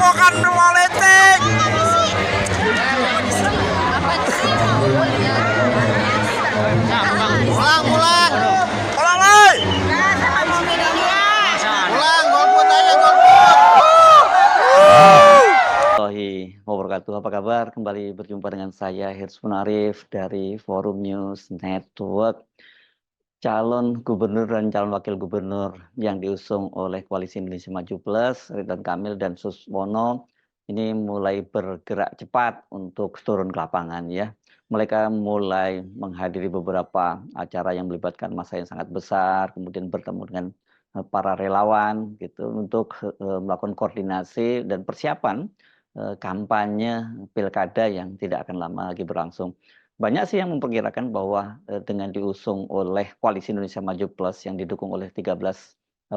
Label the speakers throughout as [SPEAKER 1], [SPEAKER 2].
[SPEAKER 1] Rampokan politik.
[SPEAKER 2] Pulang, pulang.
[SPEAKER 1] Pulang, woi.
[SPEAKER 2] Pulang, golput aja, golput.
[SPEAKER 3] Warahmatullahi wabarakatuh. Apa kabar? Kembali berjumpa dengan saya Hirsun Arif dari Forum News Network. Calon gubernur dan calon wakil gubernur yang diusung oleh Koalisi Indonesia Maju Plus, Ridwan Kamil dan Suswono, ini mulai bergerak cepat untuk turun ke lapangan ya. Mereka mulai menghadiri beberapa acara yang melibatkan massa yang sangat besar, kemudian bertemu dengan para relawan gitu untuk melakukan koordinasi dan persiapan kampanye pilkada yang tidak akan lama lagi berlangsung. Banyak sih yang memperkirakan bahwa dengan diusung oleh Koalisi Indonesia Maju Plus yang didukung oleh 13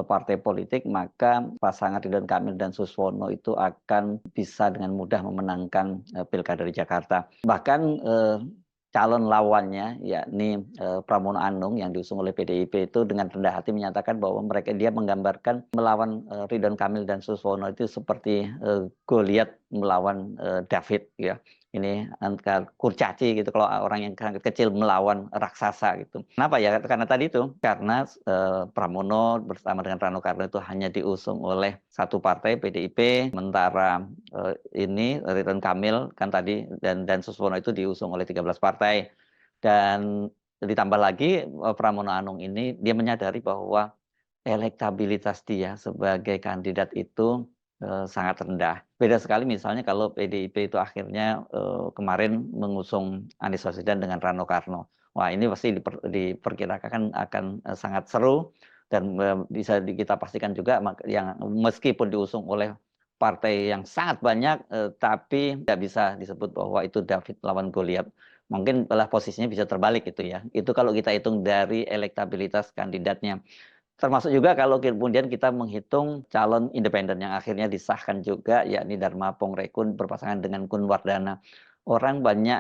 [SPEAKER 3] partai politik, maka pasangan Ridwan Kamil dan Suswono itu akan bisa dengan mudah memenangkan pilkada di Jakarta. Bahkan calon lawannya, yakni Pramono Anung yang diusung oleh PDIP itu dengan rendah hati menyatakan bahwa dia menggambarkan melawan Ridwan Kamil dan Suswono itu seperti Goliat melawan David ya. Ini antara kurcaci gitu kalau orang yang kecil melawan raksasa gitu. Kenapa ya? Karena tadi itu karena Pramono bersama dengan Rano Karno itu hanya diusung oleh satu partai PDIP, sementara ini Ridwan Kamil kan tadi dan Suswono itu diusung oleh 13 partai. Dan ditambah lagi Pramono Anung ini dia menyadari bahwa elektabilitas dia sebagai kandidat itu sangat rendah. Beda sekali misalnya kalau PDIP itu akhirnya kemarin mengusung Anies Baswedan dengan Rano Karno. Wah, ini pasti diperkirakan akan sangat seru dan bisa kita pastikan juga yang meskipun diusung oleh partai yang sangat banyak tapi tidak bisa disebut bahwa itu David lawan Goliat. Mungkin malah posisinya bisa terbalik itu ya. Itu kalau kita hitung dari elektabilitas kandidatnya. Termasuk juga kalau kemudian kita menghitung calon independen yang akhirnya disahkan juga, yakni Dharma Pongrekun berpasangan dengan Kun Wardana. Orang banyak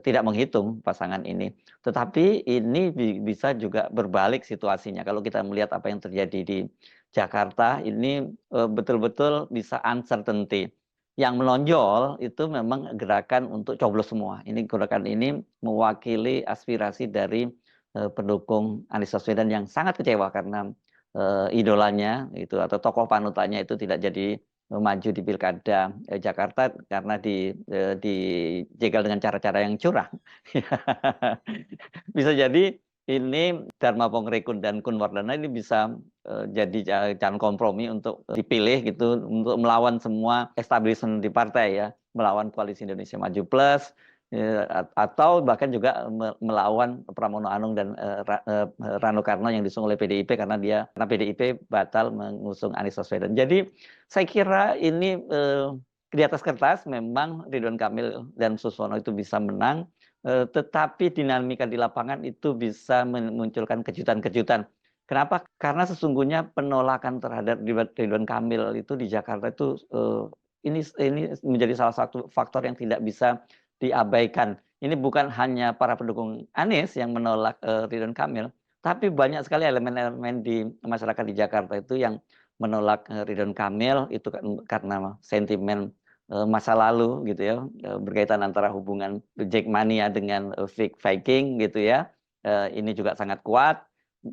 [SPEAKER 3] tidak menghitung pasangan ini. Tetapi ini bisa juga berbalik situasinya. Kalau kita melihat apa yang terjadi di Jakarta, ini betul-betul bisa uncertainty. Yang menonjol itu memang gerakan untuk coblos semua. Ini gerakan ini mewakili aspirasi dari pendukung Anies Baswedan yang sangat kecewa karena idolanya itu atau tokoh panutannya itu tidak jadi maju di pilkada Jakarta karena dijegal dengan cara-cara yang curang. Bisa jadi ini Dharma Pongrekun dan Kun Wardana ini bisa jadi calon kompromi untuk dipilih gitu untuk melawan semua establishment di partai ya, melawan Koalisi Indonesia Maju Plus atau bahkan juga melawan Pramono Anung dan Rano Karno yang diusung oleh PDIP karena PDIP batal mengusung Anies Baswedan. Jadi saya kira ini di atas kertas memang Ridwan Kamil dan Suswono itu bisa menang, tetapi dinamika di lapangan itu bisa memunculkan kejutan-kejutan. Kenapa? Karena sesungguhnya penolakan terhadap Ridwan Kamil itu di Jakarta itu ini menjadi salah satu faktor yang tidak bisa diabaikan. Ini bukan hanya para pendukung Anies yang menolak Ridwan Kamil, tapi banyak sekali elemen-elemen di masyarakat di Jakarta itu yang menolak Ridwan Kamil itu karena sentimen masa lalu gitu ya, berkaitan antara hubungan Jackmania dengan Viking gitu ya. Ini juga sangat kuat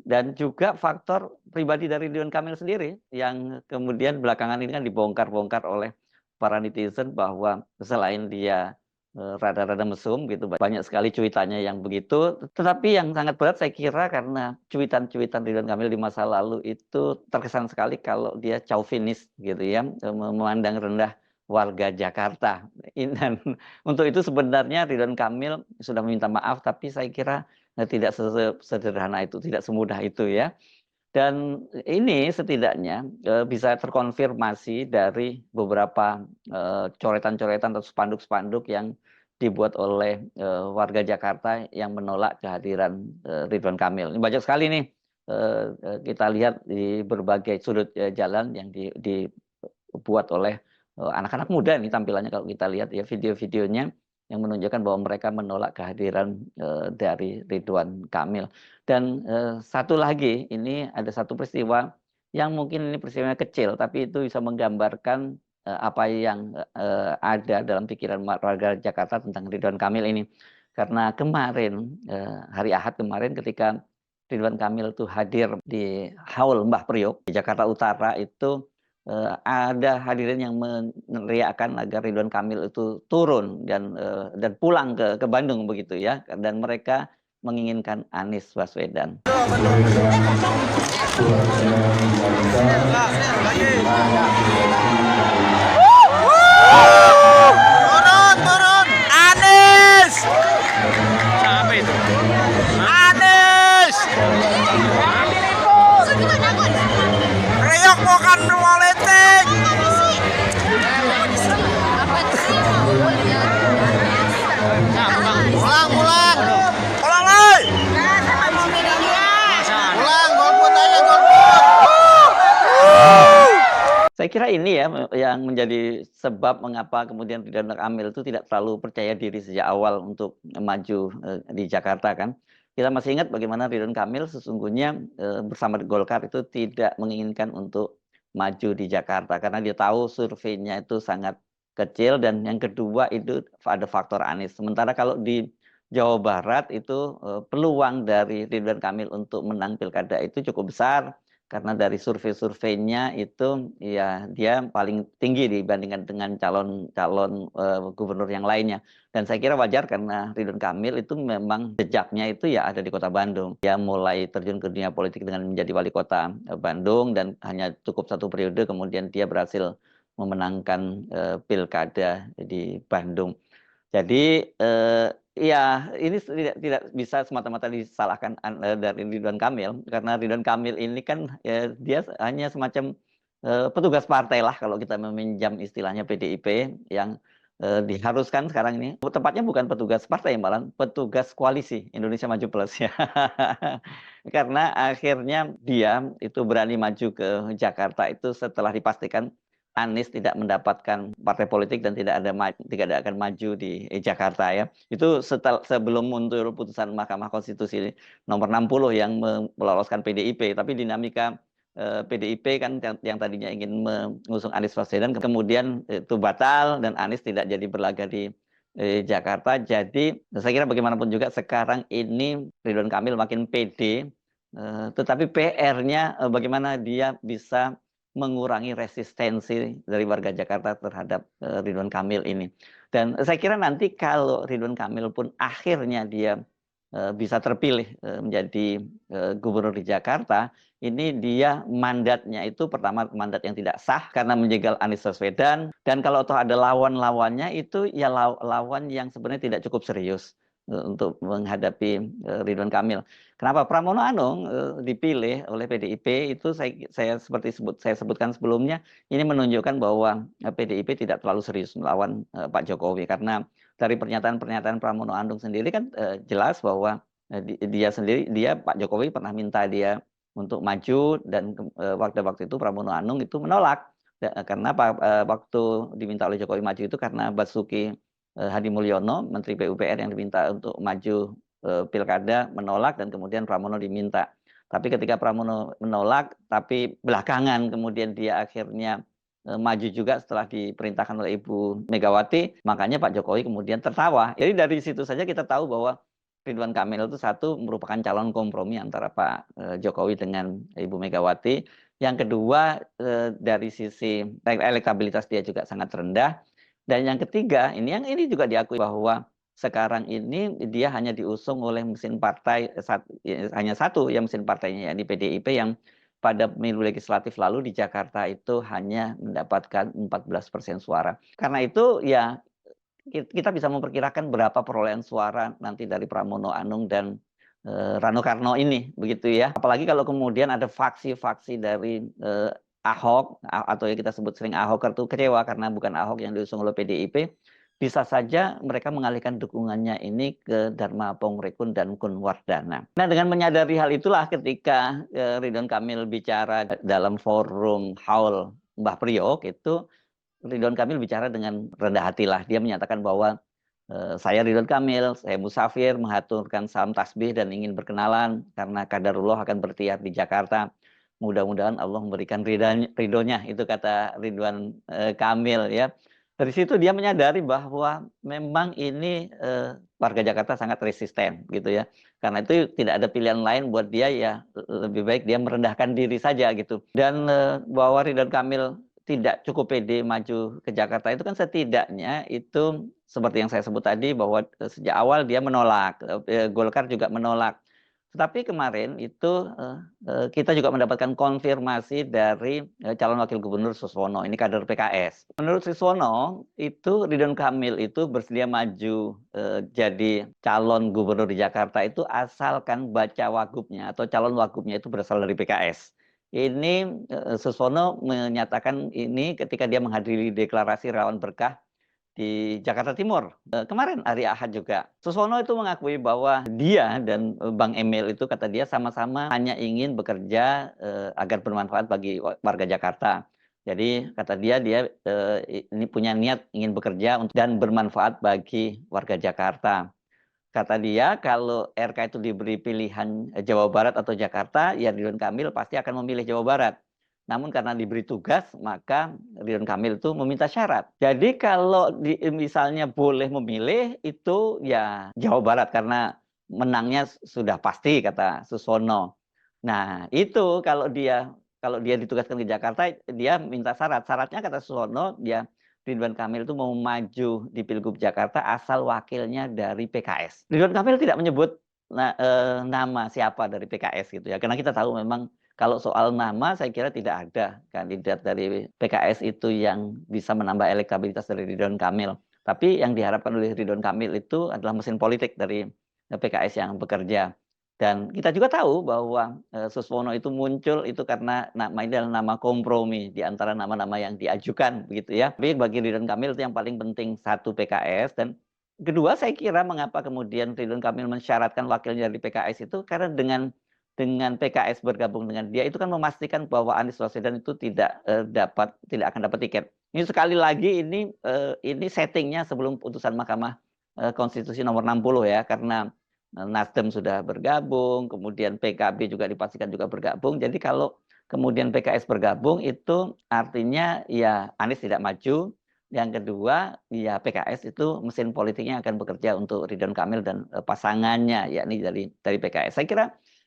[SPEAKER 3] dan juga faktor pribadi dari Ridwan Kamil sendiri yang kemudian belakangan ini kan dibongkar-bongkar oleh para netizen bahwa selain dia rada-rada mesum gitu, banyak sekali cuitannya yang begitu, tetapi yang sangat berat saya kira karena cuitan-cuitan Ridwan Kamil di masa lalu itu terkesan sekali kalau dia chauvinis gitu ya, memandang rendah warga Jakarta. Dan untuk itu sebenarnya Ridwan Kamil sudah meminta maaf, tapi saya kira tidak sederhana itu, tidak semudah itu ya. Dan ini setidaknya bisa terkonfirmasi dari beberapa coretan-coretan atau spanduk-spanduk yang dibuat oleh warga Jakarta yang menolak kehadiran Ridwan Kamil. Ini banyak sekali nih kita lihat di berbagai sudut jalan yang dibuat oleh anak-anak muda ini tampilannya kalau kita lihat ya video-videonya yang menunjukkan bahwa mereka menolak kehadiran dari Ridwan Kamil. Dan satu lagi, ini ada satu peristiwa yang mungkin ini peristiwa kecil, tapi itu bisa menggambarkan apa yang ada dalam pikiran warga Jakarta tentang Ridwan Kamil ini. Karena kemarin hari Ahad kemarin ketika Ridwan Kamil itu hadir di Haul Mbah Priok di Jakarta Utara itu ada hadirin yang meneriakkan agar Ridwan Kamil itu turun dan pulang ke Bandung begitu ya, dan mereka menginginkan Anies Baswedan.
[SPEAKER 2] Turun.
[SPEAKER 1] Anies! Anies! Priok bukan politik!
[SPEAKER 2] Pulang.
[SPEAKER 1] Pulang, woi!
[SPEAKER 2] Pulang, golput aja golput.
[SPEAKER 3] Saya kira ini ya yang menjadi sebab mengapa kemudian Ridwan Kamil itu tidak terlalu percaya diri sejak awal untuk maju di Jakarta kan. Kita masih ingat bagaimana Ridwan Kamil sesungguhnya bersama Golkar itu tidak menginginkan untuk maju di Jakarta karena dia tahu surveinya itu sangat kecil, dan yang kedua itu ada faktor Anies. Sementara kalau di Jawa Barat itu peluang dari Ridwan Kamil untuk menang pilkada itu cukup besar. Karena dari survei-surveinya itu ya dia paling tinggi dibandingkan dengan calon-calon gubernur yang lainnya. Dan saya kira wajar karena Ridwan Kamil itu memang jejaknya itu ya ada di kota Bandung. Dia mulai terjun ke dunia politik dengan menjadi wali kota Bandung dan hanya cukup 1 periode kemudian dia berhasil memenangkan pilkada di Bandung. Jadi ya ini tidak bisa semata-mata disalahkan dari Ridwan Kamil, karena Ridwan Kamil ini kan dia hanya semacam petugas partai lah kalau kita meminjam istilahnya PDIP yang diharuskan sekarang ini. Tepatnya bukan petugas partai, malah petugas koalisi Indonesia Maju Plus ya. Karena akhirnya dia itu berani maju ke Jakarta itu setelah dipastikan Anies tidak mendapatkan partai politik dan tidak akan maju di Jakarta ya. Itu sebelum muncul putusan Mahkamah Konstitusi nomor 60 yang meloloskan PDIP, tapi dinamika PDIP kan yang tadinya ingin mengusung Anies Baswedan kemudian itu batal dan Anies tidak jadi berlaga di Jakarta. Jadi saya kira bagaimanapun juga sekarang ini Ridwan Kamil makin pede, tetapi PR-nya bagaimana dia bisa mengurangi resistensi dari warga Jakarta terhadap Ridwan Kamil ini. Dan saya kira nanti kalau Ridwan Kamil pun akhirnya dia bisa terpilih menjadi gubernur di Jakarta, ini dia mandatnya itu pertama mandat yang tidak sah karena menjegal Anies Baswedan, dan kalau toh ada lawan-lawannya itu ya lawan yang sebenarnya tidak cukup serius untuk menghadapi Ridwan Kamil. Kenapa Pramono Anung dipilih oleh PDIP itu saya sebutkan sebelumnya, ini menunjukkan bahwa PDIP tidak terlalu serius melawan Pak Jokowi, karena dari pernyataan Pramono Anung sendiri kan jelas bahwa dia Pak Jokowi pernah minta dia untuk maju, dan waktu itu Pramono Anung itu menolak karena waktu diminta oleh Jokowi maju itu karena Basuki Hadi Mulyono, Menteri PUPR yang diminta untuk maju pilkada menolak, dan kemudian Pramono diminta. Tapi ketika Pramono menolak, tapi belakangan kemudian dia akhirnya maju juga setelah diperintahkan oleh Ibu Megawati, makanya Pak Jokowi kemudian tertawa. Jadi dari situ saja kita tahu bahwa Ridwan Kamil itu satu merupakan calon kompromi antara Pak Jokowi dengan Ibu Megawati. Yang kedua dari sisi elektabilitas dia juga sangat rendah. Dan yang ketiga ini juga diakui bahwa sekarang ini dia hanya diusung oleh mesin partai hanya satu ya mesin partainya, yakni PDIP, yang pada pemilu legislatif lalu di Jakarta itu hanya mendapatkan 14% suara. Karena itu ya kita bisa memperkirakan berapa perolehan suara nanti dari Pramono Anung dan Rano Karno ini begitu ya. Apalagi kalau kemudian ada faksi-faksi dari Ahok atau yang kita sebut sering Ahoker itu kecewa karena bukan Ahok yang diusung oleh PDIP, bisa saja mereka mengalihkan dukungannya ini ke Dharma Pongrekun dan Kun Wardana. Nah, dengan menyadari hal itulah ketika Ridwan Kamil bicara dalam forum Haul Mbah Priok itu, Ridwan Kamil bicara dengan rendah hati lah. Dia menyatakan bahwa saya Ridwan Kamil, saya musafir menghaturkan salam tasbih dan ingin berkenalan karena Qadarullah akan bertiar di Jakarta. mudah-mudahan Allah memberikan ridhonya, itu kata Ridwan Kamil ya. Dari situ dia menyadari bahwa memang ini warga Jakarta sangat resisten gitu ya. Karena itu tidak ada pilihan lain buat dia, ya lebih baik dia merendahkan diri saja gitu. Dan bahwa Ridwan Kamil tidak cukup pede maju ke Jakarta itu kan setidaknya itu seperti yang saya sebut tadi, bahwa sejak awal dia menolak, Golkar juga menolak. Tetapi kemarin itu kita juga mendapatkan konfirmasi dari calon wakil gubernur Suswono, ini kader PKS. Menurut Suswono, itu Ridwan Kamil itu bersedia maju jadi calon gubernur di Jakarta itu asalkan baca wagubnya atau calon wagubnya itu berasal dari PKS. Ini Suswono menyatakan ini ketika dia menghadiri deklarasi relawan berkah di Jakarta Timur. Kemarin hari Ahad juga. Suswono itu mengakui bahwa dia dan Bang Emil itu, kata dia, sama-sama hanya ingin bekerja agar bermanfaat bagi warga Jakarta. Jadi kata dia ini punya niat ingin bekerja dan bermanfaat bagi warga Jakarta. Kata dia kalau RK itu diberi pilihan Jawa Barat atau Jakarta, ya Ridwan Kamil pasti akan memilih Jawa Barat. Namun karena diberi tugas, maka Ridwan Kamil itu meminta syarat. Jadi kalau misalnya boleh memilih, itu ya Jawa Barat karena menangnya sudah pasti, kata Suswono. Nah itu kalau dia ditugaskan di Jakarta, dia minta syarat. Syaratnya, kata Suswono, Ridwan Kamil itu mau maju di Pilgub Jakarta asal wakilnya dari PKS. Ridwan Kamil tidak menyebut nama siapa dari PKS gitu ya, karena kita tahu memang kalau soal nama, saya kira tidak ada kandidat dari PKS itu yang bisa menambah elektabilitas dari Ridwan Kamil. Tapi yang diharapkan oleh Ridwan Kamil itu adalah mesin politik dari PKS yang bekerja. Dan kita juga tahu bahwa Suswono itu muncul itu karena nama ini adalah nama kompromi di antara nama-nama yang diajukan, begitu ya. Tapi bagi Ridwan Kamil itu yang paling penting satu PKS, dan kedua saya kira mengapa kemudian Ridwan Kamil mensyaratkan wakilnya dari PKS itu karena dengan PKS bergabung dengan dia itu kan memastikan bahwa Anies Baswedan itu tidak akan dapat tiket. Ini sekali lagi ini settingnya sebelum putusan Mahkamah Konstitusi nomor 60 ya, karena Nasdem sudah bergabung, kemudian PKB juga dipastikan juga bergabung. Jadi kalau kemudian PKS bergabung itu artinya ya Anies tidak maju. Yang kedua, ya PKS itu mesin politiknya akan bekerja untuk Ridwan Kamil dan pasangannya, yakni dari PKS. Saya kira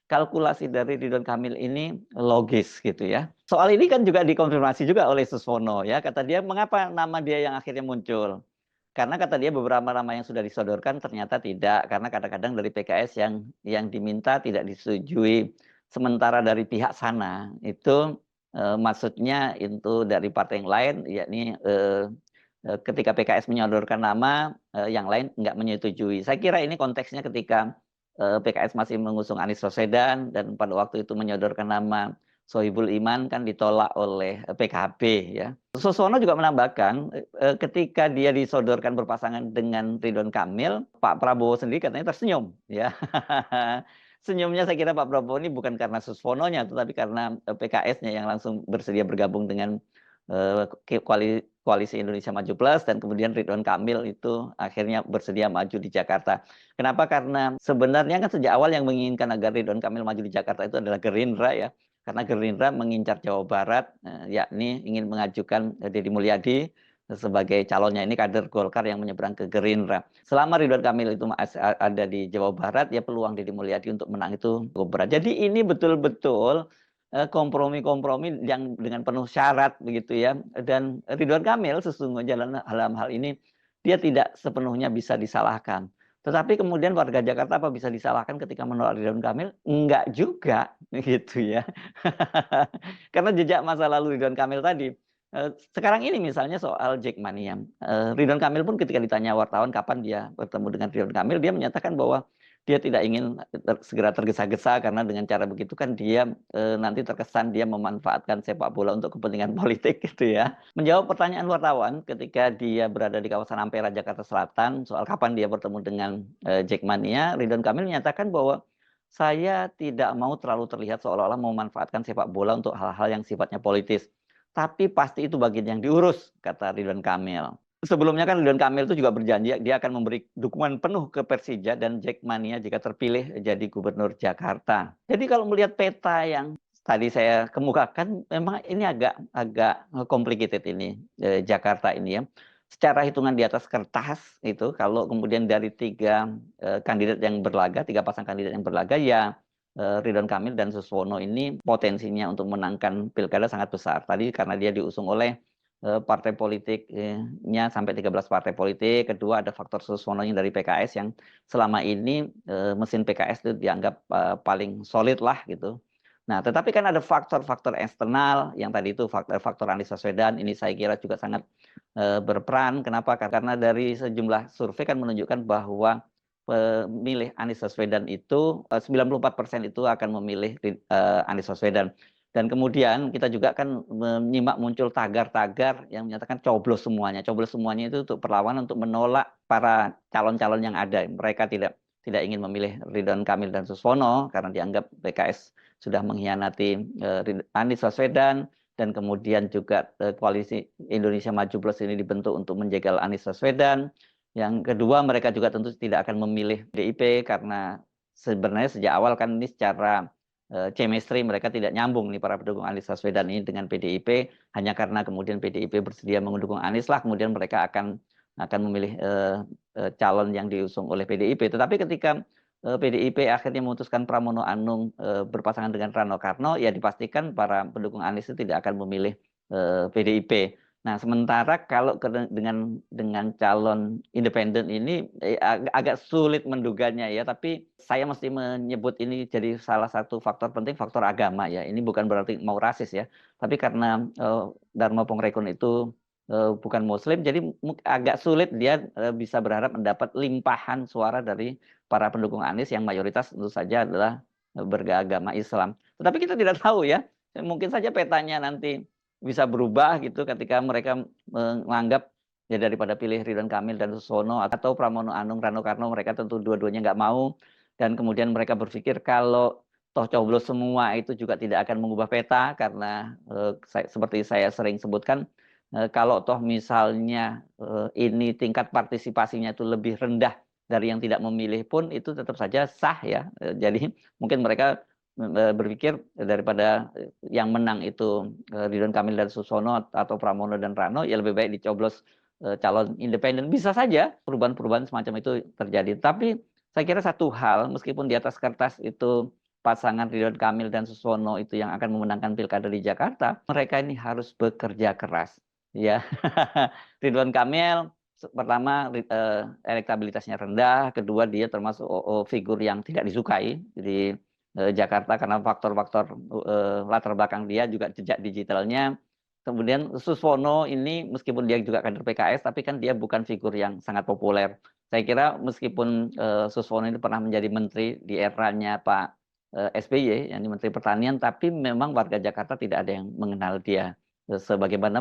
[SPEAKER 3] kalkulasi dari Ridwan Kamil ini logis gitu ya. Soal ini kan juga dikonfirmasi juga oleh Suswono ya. Kata dia, mengapa nama dia yang akhirnya muncul? Karena kata dia beberapa nama yang sudah disodorkan ternyata tidak. Karena kadang-kadang dari PKS yang diminta tidak disetujui. Sementara dari pihak sana itu maksudnya itu dari partai yang lain, yakni ketika PKS menyodorkan nama, yang lain nggak menyetujui. Saya kira ini konteksnya ketika PKS masih mengusung Anies Baswedan dan pada waktu itu menyodorkan nama Sohibul Iman kan ditolak oleh PKB ya. Suswono juga menambahkan ketika dia disodorkan berpasangan dengan Ridwan Kamil, Pak Prabowo sendiri katanya tersenyum ya. Senyumnya saya kira Pak Prabowo ini bukan karena Suswono-nya, tetapi karena PKS-nya yang langsung bersedia bergabung dengan Koalisi Indonesia Maju Plus, dan kemudian Ridwan Kamil itu akhirnya bersedia maju di Jakarta. Kenapa? Karena sebenarnya kan sejak awal yang menginginkan agar Ridwan Kamil maju di Jakarta itu adalah Gerindra ya. Karena Gerindra mengincar Jawa Barat, yakni ingin mengajukan Deddy Mulyadi sebagai calonnya. Ini kader Golkar yang menyeberang ke Gerindra. Selama Ridwan Kamil itu ada di Jawa Barat, ya peluang Deddy Mulyadi untuk menang itu cukup berat. Jadi ini betul-betul kompromi-kompromi yang dengan penuh syarat begitu ya. Dan Ridwan Kamil sesungguhnya dalam hal ini dia tidak sepenuhnya bisa disalahkan. Tetapi kemudian warga Jakarta apa bisa disalahkan ketika menolak Ridwan Kamil? Enggak juga gitu ya. Karena jejak masa lalu Ridwan Kamil tadi. Sekarang ini misalnya soal Jackmania. Ridwan Kamil pun ketika ditanya wartawan kapan dia bertemu dengan Ridwan Kamil, dia menyatakan bahwa dia tidak ingin segera tergesa-gesa karena dengan cara begitu kan dia nanti terkesan dia memanfaatkan sepak bola untuk kepentingan politik gitu ya. Menjawab pertanyaan wartawan ketika dia berada di kawasan Ampera, Jakarta Selatan soal kapan dia bertemu dengan Jackmania, Ridwan Kamil menyatakan bahwa saya tidak mau terlalu terlihat seolah-olah memanfaatkan sepak bola untuk hal-hal yang sifatnya politis. Tapi pasti itu bagian yang diurus, kata Ridwan Kamil. Sebelumnya kan Ridwan Kamil itu juga berjanji dia akan memberi dukungan penuh ke Persija dan Jackmania jika terpilih jadi gubernur Jakarta. Jadi kalau melihat peta yang tadi saya kemukakan memang ini agak agak complicated ini, Jakarta ini ya. Secara hitungan di atas kertas itu kalau kemudian dari 3, kandidat yang berlaga, 3 pasang kandidat yang berlaga ya, Ridwan Kamil dan Suswono ini potensinya untuk menangkan pilkada sangat besar. Tadi karena dia diusung oleh, partai politik nya sampai 13 partai politik. Kedua ada faktor Suswononya dari PKS yang selama ini, mesin PKS itu dianggap, paling solid lah gitu. Nah, tetapi kan ada faktor-faktor eksternal yang tadi itu faktor Anies Baswedan ini saya kira juga sangat, berperan. Kenapa? Karena dari sejumlah survei kan menunjukkan bahwa pemilih Anies Baswedan itu, 94% itu akan memilih Anies Baswedan. Dan kemudian kita juga kan menyimak muncul tagar-tagar yang menyatakan coblos semuanya. Coblos semuanya itu untuk perlawanan, untuk menolak para calon-calon yang ada. Mereka tidak ingin memilih Ridwan Kamil dan Suswono karena dianggap PKS sudah mengkhianati Anies Baswedan, dan kemudian juga koalisi Indonesia Maju Plus ini dibentuk untuk menjegal Anies Baswedan. Yang kedua, mereka juga tentu tidak akan memilih PDIP karena sebenarnya sejak awal kan ini secara chemistry mereka tidak nyambung nih para pendukung Anies Baswedan ini dengan PDIP. Hanya karena kemudian PDIP bersedia mendukung Anies lah kemudian mereka akan memilih calon yang diusung oleh PDIP. Tetapi ketika PDIP akhirnya memutuskan Pramono Anung berpasangan dengan Rano Karno, ya dipastikan para pendukung Anies itu tidak akan memilih PDIP. Nah, sementara kalau dengan calon independen ini agak sulit menduganya ya, tapi saya mesti menyebut ini jadi salah satu faktor penting, faktor agama ya. Ini bukan berarti mau rasis ya, tapi karena Dharma Pongrekun itu bukan Muslim, jadi agak sulit dia bisa berharap mendapat limpahan suara dari para pendukung Anies yang mayoritas tentu saja adalah beragama Islam. Tetapi kita tidak tahu ya, mungkin saja petanya nanti bisa berubah gitu ketika mereka menganggap ya daripada pilih Ridwan Kamil dan Suswono atau Pramono Anung, Rano Karno, mereka tentu dua-duanya nggak mau. Dan kemudian mereka berpikir kalau toh coblos semua itu juga tidak akan mengubah peta karena seperti saya sering sebutkan, kalau toh misalnya ini tingkat partisipasinya itu lebih rendah dari yang tidak memilih pun itu tetap saja sah ya. Jadi mungkin mereka berpikir daripada yang menang itu Ridwan Kamil dan Suswono atau Pramono dan Rano, ya lebih baik dicoblos calon independen. Bisa saja perubahan-perubahan semacam itu terjadi. Tapi saya kira satu hal, meskipun di atas kertas itu pasangan Ridwan Kamil dan Suswono itu yang akan memenangkan pilkada di Jakarta, mereka ini harus bekerja keras. Ya, Ridwan Kamil pertama elektabilitasnya rendah, kedua dia termasuk figur yang tidak disukai di Jakarta karena faktor-faktor latar belakang dia juga jejak digitalnya. Kemudian Suswono ini meskipun dia juga kader PKS tapi kan dia bukan figur yang sangat populer. Saya kira meskipun Suswono ini pernah menjadi menteri di eranya Pak SBY, yang Menteri Pertanian, tapi memang warga Jakarta tidak ada yang mengenal dia sebagaimana